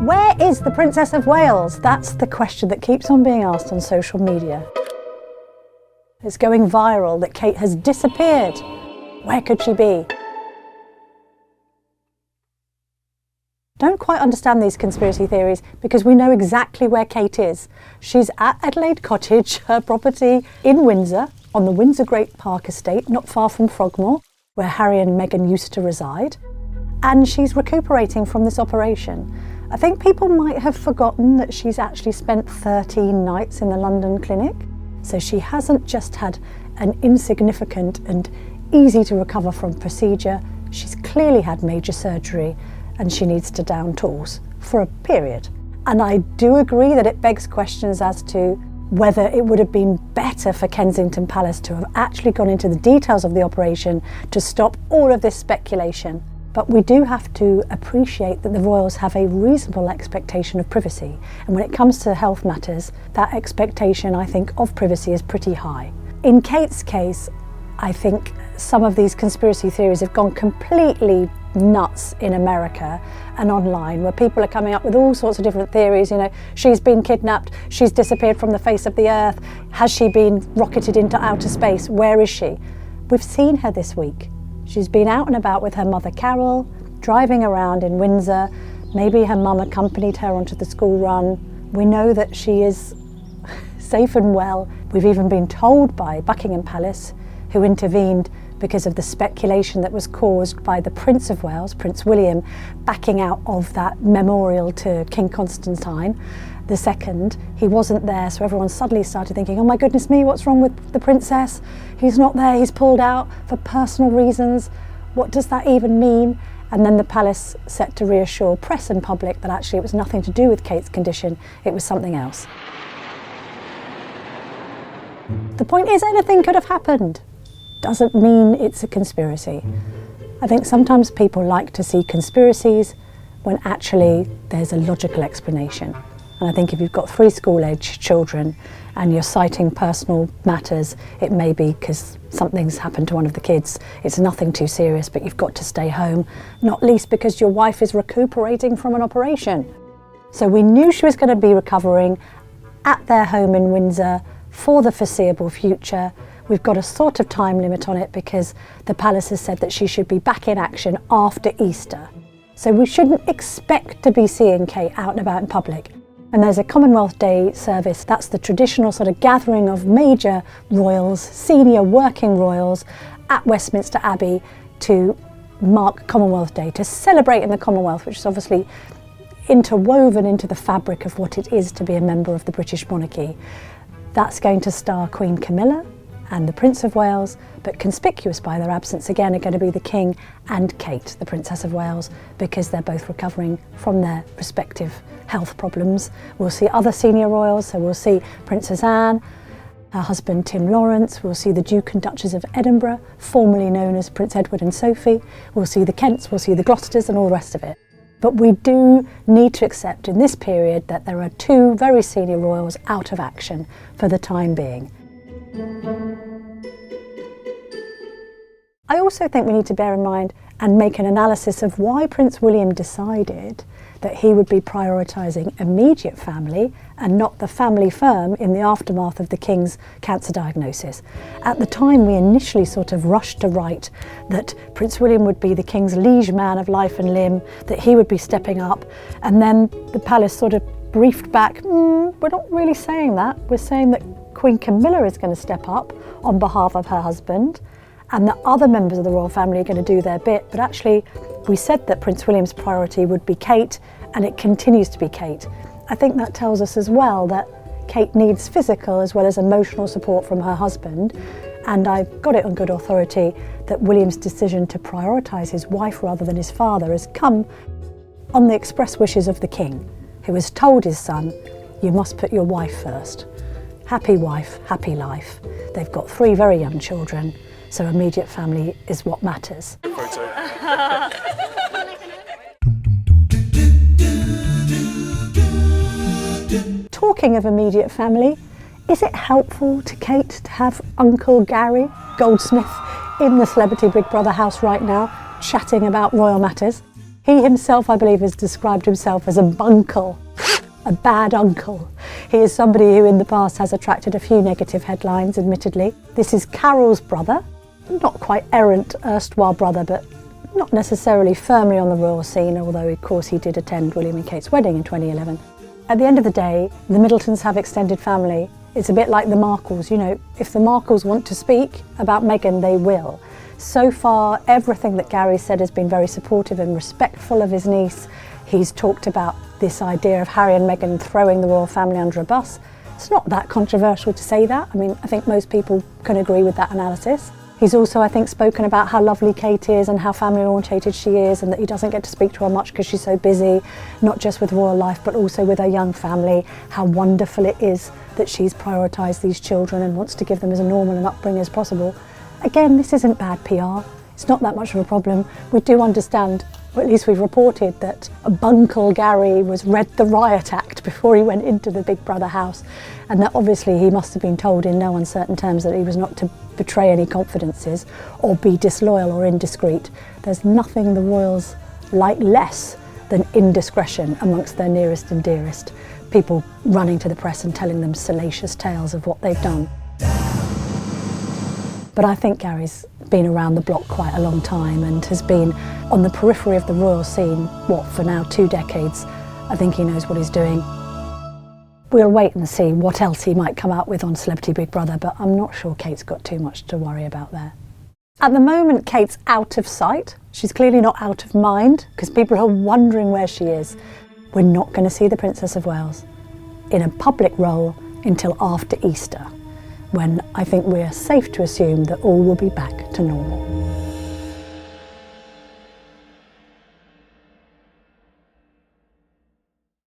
Where is the Princess of Wales? That's the question that keeps on being asked on social media. It's going viral that Kate has disappeared. Where could she be? Don't quite understand these conspiracy theories because we know exactly where Kate is. She's at Adelaide Cottage, her property in Windsor, on the Windsor Great Park estate, not far from Frogmore, where Harry and Meghan used to reside. And she's recuperating from this operation. I think people might have forgotten that she's actually spent 13 nights in the London clinic. So she hasn't just had an insignificant and easy to recover from procedure. She's clearly had major surgery and she needs to down tools for a period. And I do agree that it begs questions as to whether it would have been better for Kensington Palace to have actually gone into the details of the operation to stop all of this speculation. But we do have to appreciate that the royals have a reasonable expectation of privacy. And when it comes to health matters, that expectation, I think, of privacy is pretty high. In Kate's case, I think some of these conspiracy theories have gone completely nuts in America and online, where people are coming up with all sorts of different theories. You know, she's been kidnapped, she's disappeared from the face of the earth, has she been rocketed into outer space, where is she? We've seen her this week. She's been out and about with her mother Carol, driving around in Windsor. Maybe her mum accompanied her onto the school run. We know that she is safe and well. We've even been told by Buckingham Palace, who intervened because of the speculation that was caused by the Prince of Wales, Prince William, backing out of that memorial to King Constantine II. He wasn't there, so everyone suddenly started thinking, oh my goodness me, what's wrong with the princess? He's not there, he's pulled out for personal reasons. What does that even mean? And then the palace set to reassure press and public that actually it was nothing to do with Kate's condition, it was something else. The point is, anything could have happened. Doesn't mean it's a conspiracy. I think sometimes people like to see conspiracies when actually there's a logical explanation. And I think if you've got 3 school-age children and you're citing personal matters, it may be because something's happened to one of the kids. It's nothing too serious, but you've got to stay home, not least because your wife is recuperating from an operation. So we knew she was going to be recovering at their home in Windsor for the foreseeable future. We've got a sort of time limit on it because the palace has said that she should be back in action after Easter. So we shouldn't expect to be seeing Kate out and about in public. And there's a Commonwealth Day service. That's the traditional sort of gathering of major royals, senior working royals at Westminster Abbey to mark Commonwealth Day, to celebrate in the Commonwealth, which is obviously interwoven into the fabric of what it is to be a member of the British monarchy. That's going to star Queen Camilla and the Prince of Wales, but conspicuous by their absence again are going to be the King and Kate, the Princess of Wales, because they're both recovering from their respective health problems. We'll see other senior royals, so we'll see Princess Anne, her husband Tim Lawrence, we'll see the Duke and Duchess of Edinburgh, formerly known as Prince Edward and Sophie, we'll see the Kents, we'll see the Gloucesters and all the rest of it. But we do need to accept in this period that there are 2 very senior royals out of action for the time being. I also think we need to bear in mind and make an analysis of why Prince William decided that he would be prioritising immediate family and not the family firm in the aftermath of the King's cancer diagnosis. At the time, we initially sort of rushed to write that Prince William would be the King's liege man of life and limb, that he would be stepping up, and then the palace sort of briefed back, we're not really saying that. We're saying that Queen Camilla is going to step up on behalf of her husband, and the other members of the royal family are going to do their bit. But actually, we said that Prince William's priority would be Kate, and it continues to be Kate. I think that tells us as well that Kate needs physical as well as emotional support from her husband, and I've got it on good authority that William's decision to prioritise his wife rather than his father has come on the express wishes of the King, who has told his son, you must put your wife first. Happy wife, happy life. They've got 3 very young children, so immediate family is what matters. Talking of immediate family, is it helpful to Kate to have Uncle Gary Goldsmith in the Celebrity Big Brother house right now, chatting about royal matters? He himself, I believe, has described himself as a bunkle, a bad uncle. He is somebody who in the past has attracted a few negative headlines, admittedly. This is Carol's brother, not quite errant erstwhile brother, but not necessarily firmly on the royal scene, although of course he did attend William and Kate's wedding in 2011. At the end of the day, the Middletons have extended family. It's a bit like the Markles, you know, if the Markles want to speak about Meghan, they will. So far, everything that Gary said has been very supportive and respectful of his niece. He's talked about this idea of Harry and Meghan throwing the royal family under a bus. It's not that controversial to say that. I mean, I think most people can agree with that analysis. He's also, I think, spoken about how lovely Kate is and how family-orientated she is, and that he doesn't get to speak to her much because she's so busy, not just with royal life, but also with her young family, how wonderful it is that she's prioritised these children and wants to give them as normal an upbringing as possible. Again, this isn't bad PR. It's not that much of a problem. We do understand, or at least we've reported, that Bunkle Gary was read the Riot Act before he went into the Big Brother house, and that obviously he must have been told in no uncertain terms that he was not to betray any confidences or be disloyal or indiscreet. There's nothing the royals like less than indiscretion amongst their nearest and dearest. People running to the press and telling them salacious tales of what they've done. But I think Gary's been around the block quite a long time and has been on the periphery of the royal scene, what, for now 2 decades. I think he knows what he's doing. We'll wait and see what else he might come out with on Celebrity Big Brother, but I'm not sure Kate's got too much to worry about there. At the moment, Kate's out of sight. She's clearly not out of mind, because people are wondering where she is. We're not going to see the Princess of Wales in a public role until after Easter, when I think we're safe to assume that all will be back to normal.